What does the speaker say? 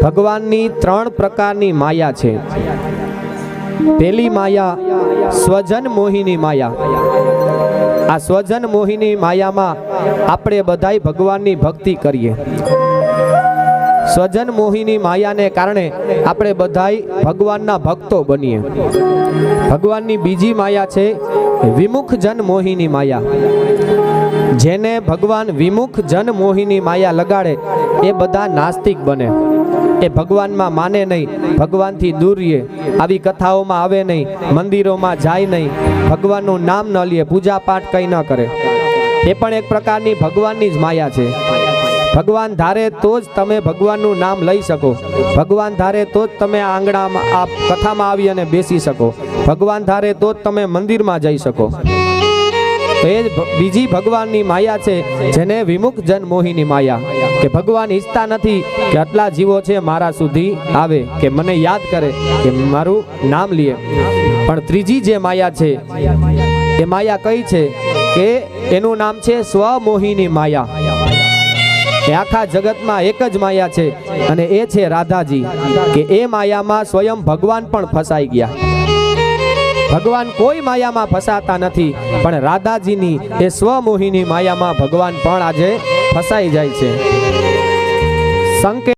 ભગવાનની 3 પ્રકારની માયા છે। પહેલી માયા સ્વજન મોહિની માયા। આ સ્વજન મોહિની માયામાં આપણે બધાય ભગવાનની ભક્તિ કરીએ। સ્વજન મોહિની માયાને કારણે આપણે બધાય ભગવાનના ભક્તો બનીએ। ભગવાનની બીજી માયા છે વિમુખ જન મોહિની માયા। જેને ભગવાન વિમુખ જન મોહિની માયા લગાડે એ બધા નાસ્તિક બને। એ ભગવાનમાં માને નહીં, ભગવાનથી દૂર રહે, આવી કથાઓમાં આવે નહીં, મંદિરોમાં જાય નહીં, ભગવાનનું નામ ન લે, પૂજા પાઠ કંઈ ન કરે। એ પણ એક પ્રકારની ભગવાનની જ માયા છે। ભગવાન ધારે તો જ તમે ભગવાનનું નામ લઈ શકો। ભગવાન ધારે તો જ તમે આંગણામાં આ કથામાં આવી અને બેસી શકો। ભગવાન ધારે તો જ તમે મંદિરમાં જઈ શકો। તો એ બીજી ભગવાનની માયા છે જેને વિમુખ જન મોહિની માયા, કે ભગવાન ઈચ્છતા નથી કે આટલા જીવો છે મારા સુધી આવે, કે મને યાદ કરે, કે મારું નામ લે। પણ ત્રીજી જે માયા છે એ માયા કઈ છે કે એનું નામ છે સ્વમોહિની માયા। એ આખા જગતમાં એક જ માયા છે અને એ છે રાધાજી, કે એ માયામાં સ્વયં ભગવાન પણ ફસાઈ ગયા। ભગવાન કોઈ માયામાં ફસાતા નથી, પણ રાધાજીની એ સ્વમોહિની માયામાં ભગવાન પણ આજે ફસાઈ જાય છે। સંકેત